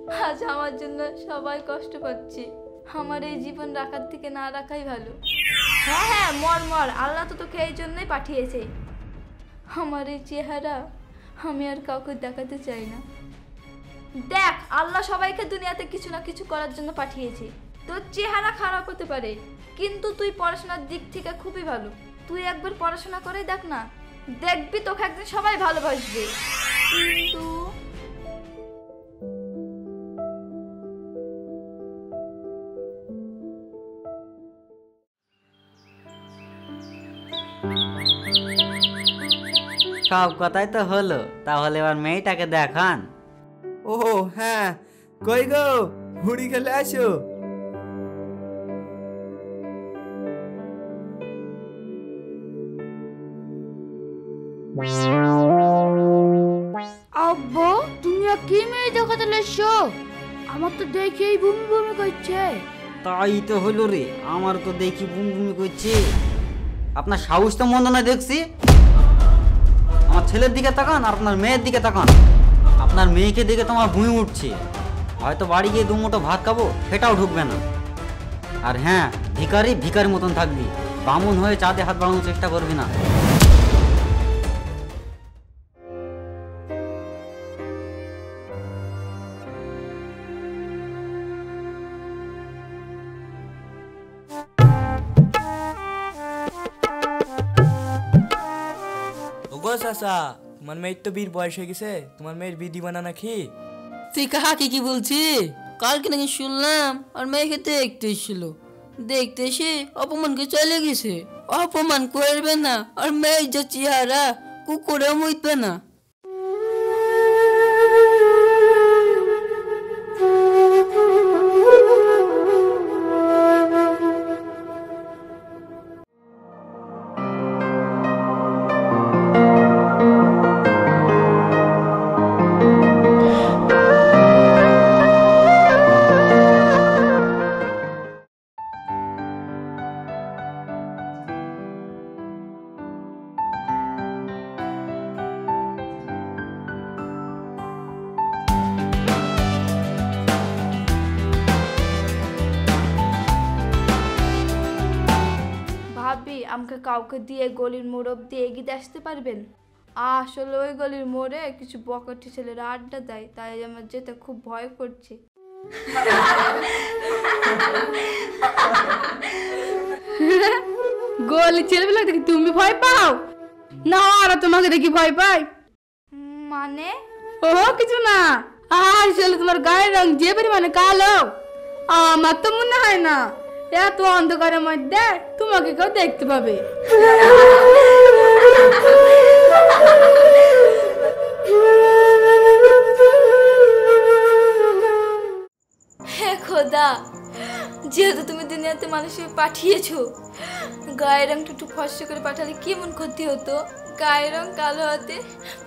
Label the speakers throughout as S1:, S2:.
S1: আজ আমার জন্য সবাই কষ্ট পাচ্ছে। আমার এই জীবন রাখার থেকে না রাখাই ভালো। হ্যাঁ হ্যাঁ, মর মর, আল্লাহ তো তোকে এই জন্যই পাঠিয়েছে। আমার এই চেহারা আমি আর কাউকে দেখাতে চাই না। দেখ, আল্লাহ সবাইকে দুনিয়াতে কিছু না কিছু করার জন্য পাঠিয়েছে। তোর চেহারা খারাপ হতে পারে, কিন্তু তুই পড়াশোনার দিক থেকে খুবই ভালো। তুই একবার পড়াশোনা করে দেখ না, দেখবি তোকে একদিন সবাই ভালোবাসবে। কিন্তু
S2: সব কথাই তো হলো, তাহলে এবার মেয়েটাকে দেখান।
S3: ও হ্যাঁ, কই গো, হুড়ি খেলে আসো।
S4: আব্বা, তুমি আর কি মেয়ে দেখাতে লেছো? আমার তো দেখেই বমি বমি করছে।
S2: তাই তো হলো রে, আমার তো দেখি বুমি বুমি করছে। আপনার সাহস তো মন্দ না দেখছি। আমার ছেলের দিকে তাকান আর আপনার মেয়ের দিকে তাকান। আপনার মেয়েকে দেখে তোমার বুমি উঠছে। হয়তো বাড়ি গিয়ে দুমুঠো ভাত খাবো, সেটাও ঢুকবে না। আর হ্যাঁ, ভিখারি ভিখারির মতন থাকবি, বামুন হয়ে চাঁদে হাত বাড়ানোর চেষ্টা করবি না।
S5: ওগো চাচা, তোমার মেয়ের তো বীর বয়স হয়ে গেছে, তোমার মেয়ের বিধি বানা নাকি?
S6: তুই কাহাকে কি বলছি? কালকে নাকি শুনলাম আর মেয়েকে দেখতে এসেছিল, দেখতে এসে অপমান করে চলে গেছে। অপমান করবে না, আর মেয়ের যে চেহারা, কুকুরেও মুইতবে না।
S1: ভাবি, আমাকে কাউকে দিয়ে গলির মোড় অব্দি এগিয়ে আসতে পারবেন? আসলে ওই গলির মোড়ে কিছু বকটি ছেলেরা আড্ডা দেয়, তাই আমার যেতে খুব ভয় করছে।
S4: গলি ছেলেবেলা দেখি তুমি ভয় পাও না? ওরা তোমাকে দেখি ভয় পায়?
S1: মানে?
S4: ও কিছু না, আসলে তোমার গায়ের রং যে পরিমাণে কালো, আমার তো মনে হয় না এত অন্ধকারের মধ্যে তোমাকে কেউ দেখতে পাবে।
S1: হে খোদা, যেহেতু তুমি দুনিয়াতে মানুষকে পাঠিয়েছো, গায়ের রংটা একটু ফর্সা করে পাঠালে কেমন ক্ষতি হতো? গায়ের রং কালো হতে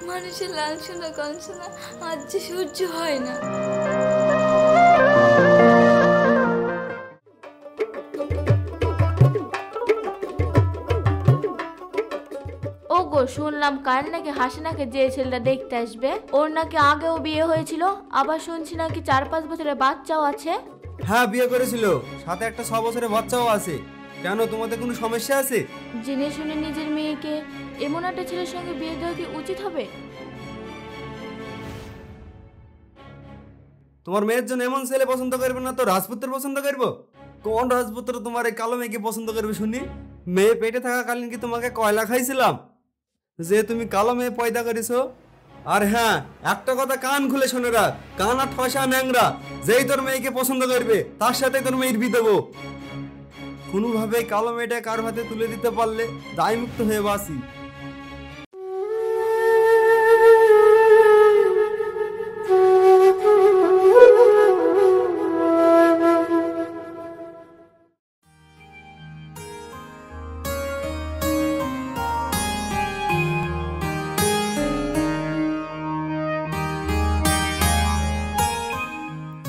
S1: মানুষের লাঞ্ছনা কঞ্চনা আজ যে সহ্য হয় না। ওগো, শুনলাম কাল নাকি হাসিনাকে যে ছেলেটা দেখতে আসবে, ওর নাকি আগেও বিয়ে হয়েছিল, আবার শুনছি নাকি 4-5 বছরের বাচ্চাও আছে।
S3: হ্যাঁ, বিয়ে করেছিল, সাথে একটা 6 বছরের বাচ্চাও আছে। কেন, তোমাদের কোনো সমস্যা আছে?
S1: জেনে শুনে নিজের মেয়েকে এমন একটা ছেলের সঙ্গে বিয়ে দেওয়া কি উচিত হবে?
S3: তোমার মেয়ের জন্য এমন ছেলে পছন্দ করবে না তো রাজপুত্র পছন্দ করবো? কোন রাজপুত্র তোমার এই কালো মেয়েকে পছন্দ করবে শুনি? মেয়ে পেটে থাকাকালীন কি তোমাকে কয়লা খাইছিলাম যে তুমি কালো মেয়ে পয়দা করেছো? আর হ্যাঁ, একটা কথা কান খুলে শুনে রাখ, কানা ঠসা ন্যাংরা যেই তোর মেয়েকে পছন্দ করবে তার সাথে তোর মেয়ের বিয়ে দেবো। কোনোভাবে কালো মেয়েটা কার হাতে তুলে দিতে পারলে দায়মুক্ত হয়ে বাসি।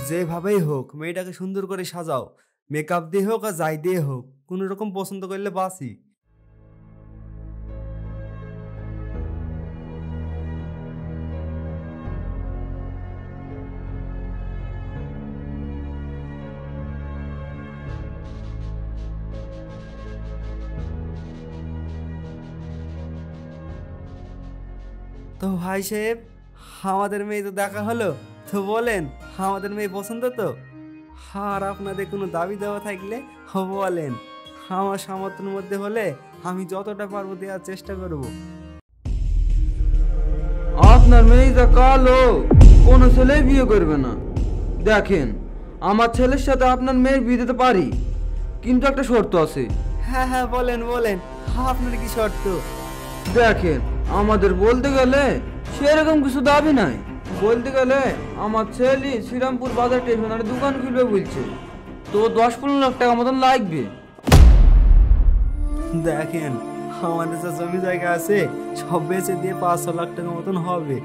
S3: যেভাবেই হোক মেয়েটাকে সুন্দর করে সাজাও, মেকআপ দিয়ে হোক আর যাই দিয়ে হোক, কোনো রকম পছন্দ করলে বাসি। তো ভাই সাহেব, আমাদের মেয়ে তো দেখা হলো, তো বলেন আমাদের মেয়ে পছন্দ তো? আর আপনাদের কোনো দাবি দেওয়া থাকলে বলেন, আমার সামর্থ্যের মধ্যে হলে আমি যতটা পারবো দেওয়ার চেষ্টা করব।
S7: আপনার মেয়ে যা কালো, কোনো ছেলে বিয়ে করবে না। দেখেন, আমার ছেলের সাথে আপনার মেয়ের বিয়ে দিতে পারি, কিন্তু একটা শর্ত আছে।
S3: হ্যাঁ হ্যাঁ, বলেন বলেন, আপনার কি শর্ত?
S7: দেখেন, আমাদের বলতে গেলে সেরকম কিছু দাবি নাই। বলতে গেলে আমার ছেলে শ্রীরামপুর বাজার স্টেশনারি দোকান খুলবে বলছে, তো 10-15 লাখ টাকা মতন লাগবে।
S3: দেখেন, আমাদের যা জমি জায়গা আছে সব বেচে দিয়ে 500 লাখ টাকা মতন হবে।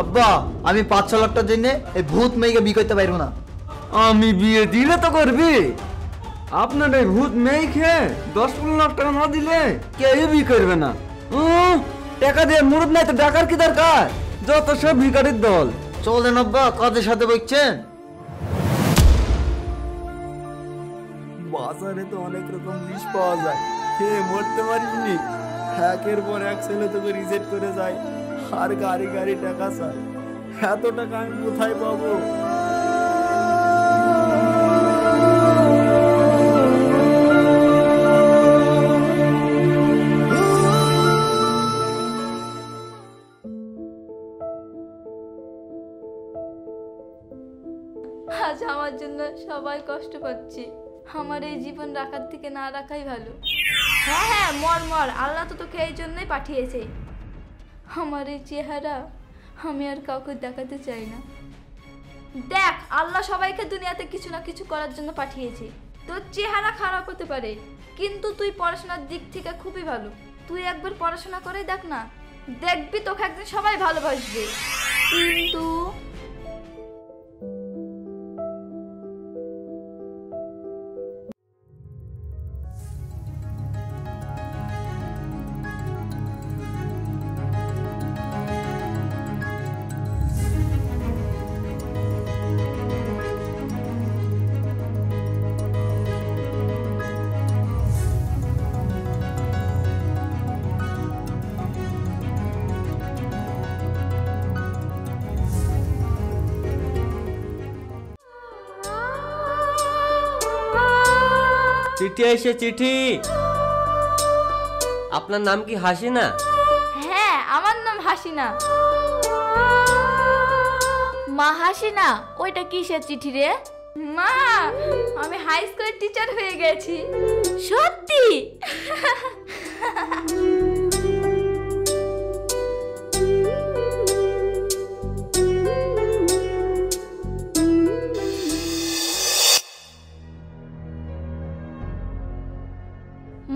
S8: আব্বা, আমি 5-6 লাখ টাকার জন্য এই ভূত মেয়েকে বিয়ে করতে পারবো না।
S7: আমি বিয়ে দিলে তো করবি, আপনার এই ভূত মেয়ে খেয়ে 10-15 লাখ টাকা না দিলে কেউ বিয়ে করবে না। টাকা দিয়ে মুরুদ নাই তো ডাকার কি দরকার? যত সব ভিখারির দল।
S8: চলেন আব্বা, কাজের সাথে বলছেন।
S3: বাজারে তো অনেক রকম বিষ পাওয়া যায়, খেয়ে মরতে পারিসনি। একের পর এক ছেলে তোকে রিজেক্ট করে যায়, আর গাড়ি গাড়ি টাকা চায়। এত টাকা আমি কোথায় পাবো?
S1: আজ আমার জন্য সবাই কষ্ট পাচ্ছে। আমার এই জীবন রাখার থেকে না রাখাই ভালো। হ্যাঁ হ্যাঁ, মর মর, আল্লাহ তো তোকে এই জন্যই পাঠিয়েছে। আমার এই চেহারা আমি আর কাউকে দেখাতে চাই না। দেখ, আল্লাহ সবাইকে দুনিয়াতে কিছু না কিছু করার জন্য পাঠিয়েছে। তোর চেহারা খারাপ হতে পারে, কিন্তু তুই পড়াশোনার দিক থেকে খুবই ভালো। তুই একবার পড়াশোনা করে দেখ না, দেখবি তোকে একদিন সবাই ভালোবাসবে। কিন্তু
S9: চিঠি এসে চিঠি। আপনার নাম কি হাসিনা?
S1: হ্যাঁ, আমার নাম হাসিনা। মা হাসিনা, ওইটা কিসের চিঠি রে? মা, আমি হাই স্কুলের টিচার হয়ে গেছি। সত্যি?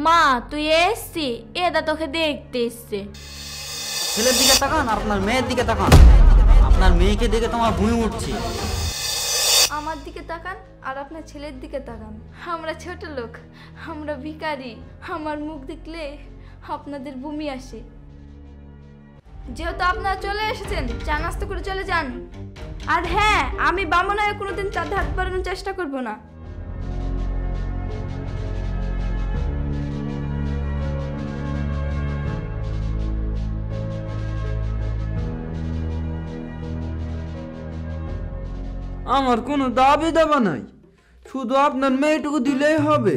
S1: মা, তুই এসছি? এদা তোকে দেখতে এসছে।
S2: ছেলের দিকে তাকান আর আপনার মেয়ের দিকে তাকান। আপনার মেয়েকে দেখে তোমার ভুঁই উঠছে।
S1: আমার দিকে তাকান আর আপনার ছেলের দিকে তাকান। আমরা ছোট লোক, আমরা ভিখারি। আমার মুখ দেখলে আপনাদের বমি আসে। যেহেতু আপনারা চলে এসেছেন, চা নাস্তা করে চলে যান। আর হ্যাঁ, আমি বামন হয়ে কোনোদিন চাঁদে হাত বাড়ানোর চেষ্টা করব না।
S7: আমার কোনো দাবি দেওয়া নাই, শুধু আপনার মেয়েটুকু দিলেই হবে।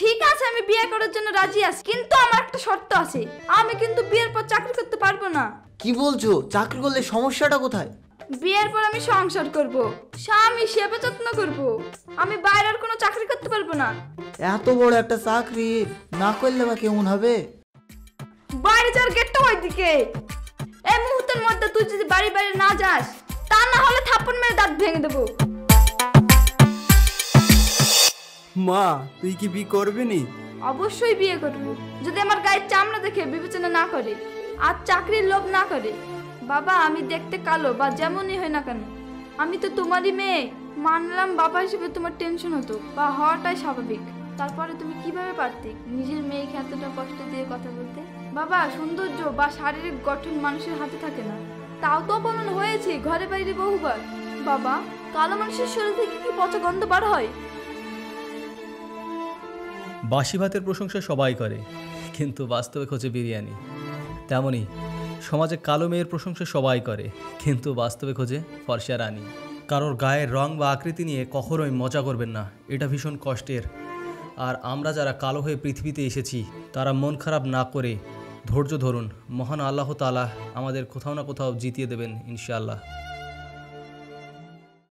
S1: ঠিক আছে, আমি বিয়ে করার জন্য রাজি আছি, কিন্তু আমার একটা শর্ত আছে। আমি কিন্তু বিয়ের পর চাকরি করতে পারবো না।
S8: কি বলছো? চাকরি করলে সমস্যাটা কোথায়?
S1: বিয়ের পর আমি সংসার করব, স্বামী সেবা যত্ন করব। আমি বাইরের কোনো চাকরি করতে পারবো না।
S8: এত বড় একটা চাকরি না করলে বা কেমন হবে?
S1: বাড়ি যাওয়ার গেটটা ওইদিকে। এই মুহূর্তের মধ্যে তুই যদি বাড়ি বাইরে না যাস, তা না হলে থাপ্পড় মেরে দাঁত ভেঙে দেবো।
S3: মা, তুই কি বিয়ে করবি নি?
S1: অবশ্যই বিয়ে করবো, যদি আমার গায়ের চামড়া দেখে বিবেচনা না করে আর চাকরির লোভ না করে। বাবা, আমি দেখতে কালো বা যেমনই হয় না কেন, আমি তো তোমারই মেয়ে। মানলাম বাবা হিসেবে তোমার টেনশন হতো বা হওয়াটাই স্বাভাবিক। তারপরে তুমি কিভাবে পারতে নিজের মেয়েকে এতটা কষ্ট দিয়ে কথা বলতে? বাবা, সৌন্দর্য বা শারীরিক গঠন মানুষের হাতে থাকে না। তাও তো অপমান হয়েছে ঘরে বাইরে বহুবার। বাবা, কালো মানুষের শরীর থেকে কি পচা গন্ধ বার হয়?
S10: বাসি ভাতের প্রশংসা সবাই করে, কিন্তু বাস্তবে খোঁজে বিরিয়ানি। তেমনই সমাজে কালো মেয়ের প্রশংসা সবাই করে, কিন্তু বাস্তবে খোঁজে ফর্সা রানী। কারোর গায়ের রং বা আকৃতি নিয়ে কখনোই মজা করবেন না, এটা ভীষণ কষ্টের। আর আমরা যারা কালো হয়ে পৃথিবীতে এসেছি তারা মন খারাপ না করে ধৈর্য ধরুন, মহান আল্লাহ তাআলা আমাদের কোথাও না কোথাও জিতিয়ে দেবেন ইনশাআল্লাহ।